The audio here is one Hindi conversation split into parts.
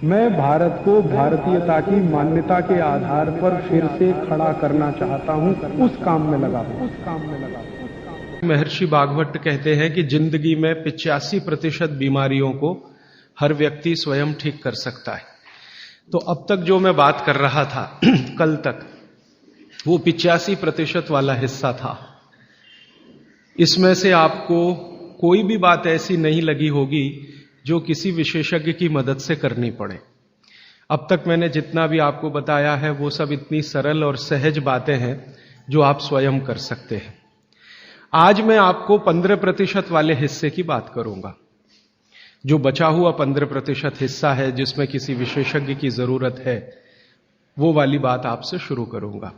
मैं भारत को भारतीयता की मान्यता के आधार पर फिर से खड़ा करना चाहता हूं, उस काम में लगा हूं। महर्षि भागवत कहते हैं कि जिंदगी में 85% बीमारियों को हर व्यक्ति स्वयं ठीक कर सकता है। तो अब तक जो मैं बात कर रहा था कल तक, वो 85% वाला हिस्सा था। इसमें से आपको कोई भी बात ऐसी नहीं लगी होगी जो किसी विशेषज्ञ की मदद से करनी पड़े। अब तक मैंने जितना भी आपको बताया है वो सब इतनी सरल और सहज बातें हैं जो आप स्वयं कर सकते हैं। आज मैं आपको 15% वाले हिस्से की बात करूंगा। जो बचा हुआ 15% हिस्सा है जिसमें किसी विशेषज्ञ की जरूरत है, वो वाली बात आपसे शुरू करूंगा।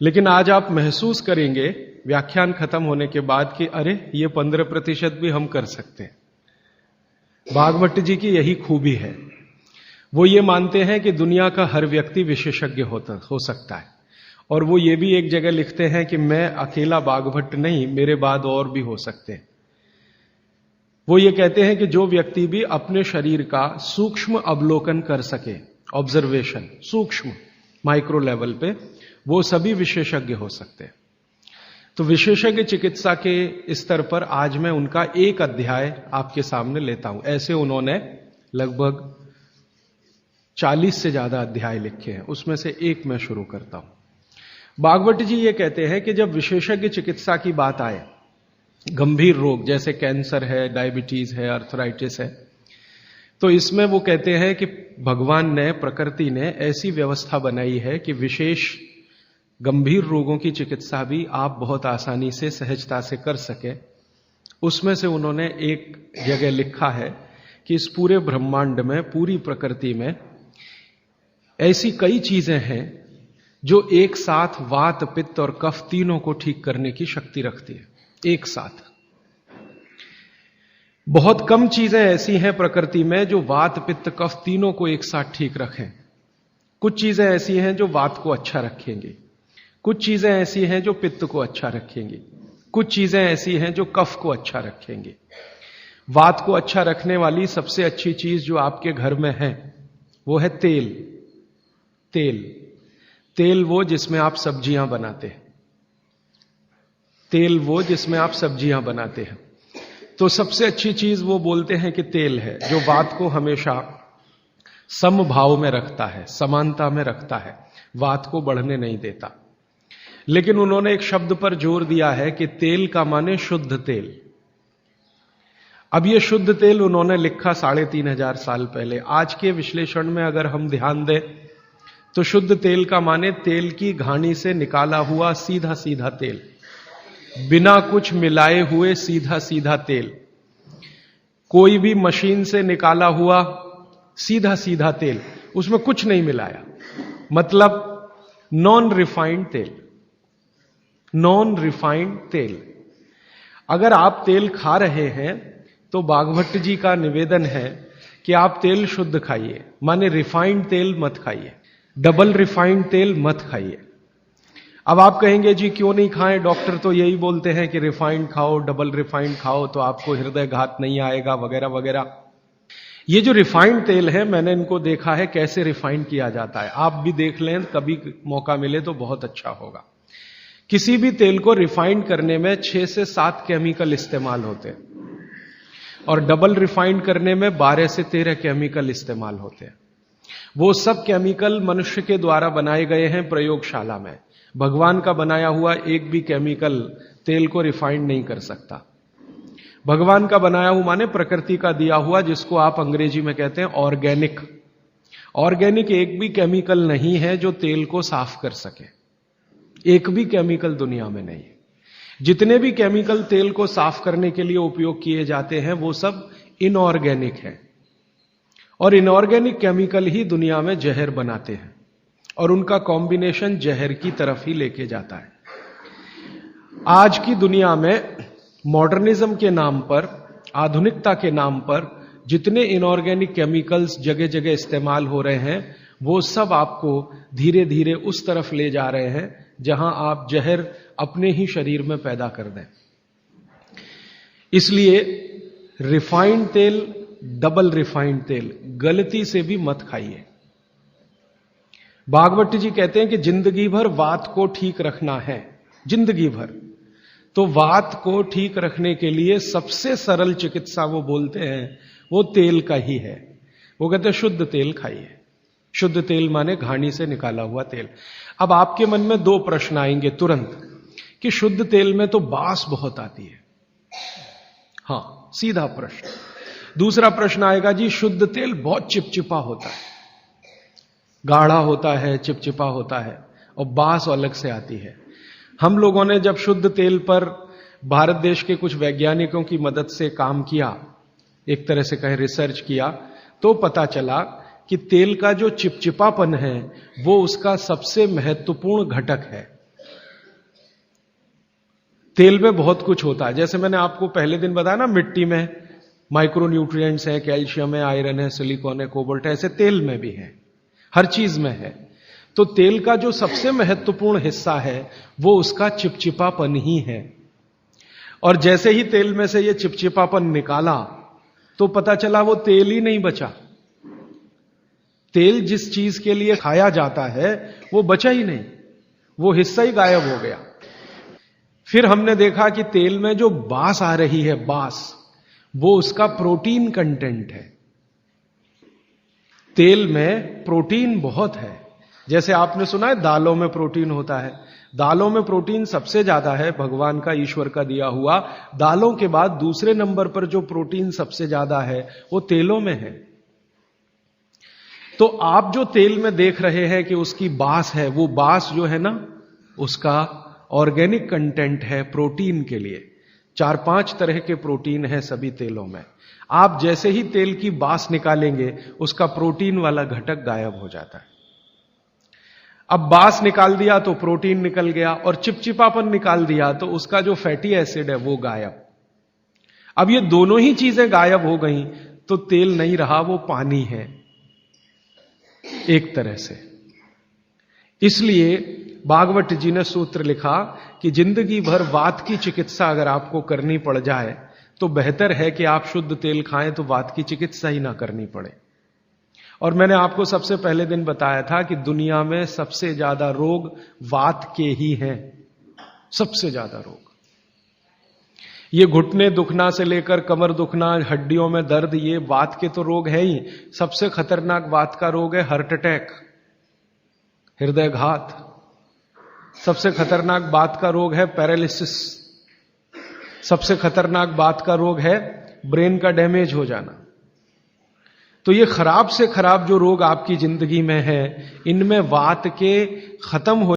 लेकिन आज आप महसूस करेंगे व्याख्यान खत्म होने के बाद कि अरे ये 15% भी हम कर सकते हैं। भागवत जी की यही खूबी है, वो ये मानते हैं कि दुनिया का हर व्यक्ति विशेषज्ञ हो सकता है। और वो ये भी एक जगह लिखते हैं कि मैं अकेला भागवत नहीं, मेरे बाद और भी हो सकते हैं। वो ये कहते हैं कि जो व्यक्ति भी अपने शरीर का सूक्ष्म अवलोकन कर सके, ऑब्जर्वेशन सूक्ष्म माइक्रो लेवल पे, वो सभी विशेषज्ञ हो सकते हैं। तो विशेषज्ञ चिकित्सा के स्तर पर आज मैं उनका एक अध्याय आपके सामने लेता हूं। ऐसे उन्होंने लगभग 40 से ज्यादा अध्याय लिखे हैं, उसमें से एक मैं शुरू करता हूं। भागवत जी ये कहते हैं कि जब विशेषज्ञ चिकित्सा की बात आए, गंभीर रोग जैसे कैंसर है, डायबिटीज है, अर्थराइटिस है, तो इसमें वो कहते हैं कि भगवान ने, प्रकृति ने ऐसी व्यवस्था बनाई है कि विशेष गंभीर रोगों की चिकित्सा भी आप बहुत आसानी से, सहजता से कर सके। उसमें से उन्होंने एक जगह लिखा है कि इस पूरे ब्रह्मांड में, पूरी प्रकृति में ऐसी कई चीजें हैं जो एक साथ वात, पित्त और कफ तीनों को ठीक करने की शक्ति रखती है, एक साथ। बहुत कम चीजें ऐसी हैं प्रकृति में जो वात, पित्त, कफ तीनों को एक साथ ठीक रखें। कुछ चीजें ऐसी हैं जो वात को अच्छा रखेंगी, कुछ चीजें ऐसी हैं जो पित्त को अच्छा रखेंगी, कुछ चीजें ऐसी हैं जो कफ को अच्छा रखेंगी। वात को अच्छा रखने वाली सबसे अच्छी चीज जो आपके घर में है वो है तेल। तेल तेल वो जिसमें आप सब्जियां बनाते हैं, तेल वो जिसमें आप सब्जियां बनाते हैं। तो सबसे अच्छी चीज वो बोलते हैं कि तेल है, जो वात को हमेशा समभाव में रखता है, समानता में रखता है, वात को बढ़ने नहीं देता। लेकिन उन्होंने एक शब्द पर जोर दिया है कि तेल का माने शुद्ध तेल। अब ये शुद्ध तेल उन्होंने लिखा 3500 साल पहले। आज के विश्लेषण में अगर हम ध्यान दें तो शुद्ध तेल का माने तेल की घानी से निकाला हुआ सीधा सीधा तेल, बिना कुछ मिलाए हुए सीधा सीधा तेल, कोई भी मशीन से निकाला हुआ सीधा सीधा तेल, उसमें कुछ नहीं मिलाया, मतलब नॉन रिफाइंड तेल। नॉन रिफाइंड तेल। अगर आप तेल खा रहे हैं तो भागवत जी का निवेदन है कि आप तेल शुद्ध खाइए, माने रिफाइंड तेल मत खाइए, डबल रिफाइंड तेल मत खाइए। अब आप कहेंगे जी क्यों नहीं खाएं, डॉक्टर तो यही बोलते हैं कि रिफाइंड खाओ, डबल रिफाइंड खाओ तो आपको हृदय घात नहीं आएगा, वगैरह वगैरह। ये जो रिफाइंड तेल है, मैंने इनको देखा है कैसे रिफाइंड किया जाता है। आप भी देख लें, कभी मौका मिले तो बहुत अच्छा होगा। किसी भी तेल को रिफाइंड करने में 6 से 7 केमिकल इस्तेमाल होते हैं और डबल रिफाइंड करने में 12 से 13 केमिकल इस्तेमाल होते हैं। वो सब केमिकल मनुष्य के द्वारा बनाए गए हैं प्रयोगशाला में। भगवान का बनाया हुआ एक भी केमिकल तेल को रिफाइंड नहीं कर सकता। भगवान का बनाया हुआ माने प्रकृति का दिया हुआ, जिसको आप अंग्रेजी में कहते हैं ऑर्गेनिक। ऑर्गेनिक एक भी केमिकल नहीं है जो तेल को साफ कर सके, एक भी केमिकल दुनिया में नहीं। जितने भी केमिकल तेल को साफ करने के लिए उपयोग किए जाते हैं वो सब इनऑर्गेनिक है, और इनऑर्गेनिक केमिकल ही दुनिया में जहर बनाते हैं और उनका कॉम्बिनेशन जहर की तरफ ही लेके जाता है। आज की दुनिया में मॉडर्निज्म के नाम पर, आधुनिकता के नाम पर जितने इनऑर्गेनिक केमिकल्स जगह जगह इस्तेमाल हो रहे हैं, वो सब आपको धीरे धीरे उस तरफ ले जा रहे हैं जहां आप जहर अपने ही शरीर में पैदा कर दें। इसलिए रिफाइंड तेल डबल रिफाइंड तेल गलती से भी मत खाइए। भागवत जी कहते हैं कि जिंदगी भर वात को ठीक रखना है, जिंदगी भर। तो वात को ठीक रखने के लिए सबसे सरल चिकित्सा वो बोलते हैं वो तेल का ही है। वो कहते हैं शुद्ध तेल खाइए। शुद्ध तेल माने घानी से निकाला हुआ तेल। अब आपके मन में दो प्रश्न आएंगे तुरंत कि शुद्ध तेल में तो बास बहुत आती है। हां, सीधा प्रश्न। दूसरा प्रश्न आएगा जी शुद्ध तेल बहुत चिपचिपा होता है, गाढ़ा होता है, चिपचिपा होता है और बास अलग से आती है। हम लोगों ने जब शुद्ध तेल पर भारत देश के कुछ वैज्ञानिकों की मदद से काम किया, एक तरह से कहें रिसर्च किया, तो पता चला कि तेल का जो चिपचिपापन है वो उसका सबसे महत्वपूर्ण घटक है। तेल में बहुत कुछ होता है, जैसे मैंने आपको पहले दिन बताया ना, मिट्टी में माइक्रोन्यूट्रिएंट्स है, कैल्शियम है, आयरन है, सिलिकॉन है, कोबाल्ट है, ऐसे तेल में भी है, हर चीज में है। तो तेल का जो सबसे महत्वपूर्ण हिस्सा है वो उसका चिपचिपापन ही है। और जैसे ही तेल में से ये चिपचिपापन निकाला तो पता चला वो तेल ही नहीं बचा। तेल जिस चीज के लिए खाया जाता है वो बचा ही नहीं, वो हिस्सा ही गायब हो गया। फिर हमने देखा कि तेल में जो बास आ रही है, बास, वो उसका प्रोटीन कंटेंट है। तेल में प्रोटीन बहुत है। जैसे आपने सुना है दालों में प्रोटीन होता है, दालों में प्रोटीन सबसे ज्यादा है, भगवान का, ईश्वर का दिया हुआ। दालों के बाद दूसरे नंबर पर जो प्रोटीन सबसे ज्यादा है वो तेलों में है। तो आप जो तेल में देख रहे हैं कि उसकी बास है, वो बास जो है ना, उसका ऑर्गेनिक कंटेंट है प्रोटीन के लिए। 4-5 तरह के प्रोटीन है सभी तेलों में। आप जैसे ही तेल की बास निकालेंगे उसका प्रोटीन वाला घटक गायब हो जाता है। अब बास निकाल दिया तो प्रोटीन निकल गया, और चिपचिपापन निकाल दिया तो उसका जो फैटी एसिड है वो गायब। अब ये दोनों ही चीजें गायब हो गई तो तेल नहीं रहा, वो पानी है एक तरह से। इसलिए भागवत जी ने सूत्र लिखा कि जिंदगी भर वात की चिकित्सा अगर आपको करनी पड़ जाए तो बेहतर है कि आप शुद्ध तेल खाएं तो वात की चिकित्सा ही ना करनी पड़े। और मैंने आपको सबसे पहले दिन बताया था कि दुनिया में सबसे ज्यादा रोग वात के ही हैं, सबसे ज्यादा रोग। ये घुटने दुखना से लेकर कमर दुखना, हड्डियों में दर्द, ये वात के तो रोग है ही। सबसे खतरनाक वात का रोग है हार्ट अटैक, हृदयघात। सबसे खतरनाक बात का रोग है पैरालिसिस। सबसे खतरनाक बात का रोग है ब्रेन का डैमेज हो जाना। तो ये खराब से खराब जो रोग आपकी जिंदगी में है, इनमें वात के खत्म हो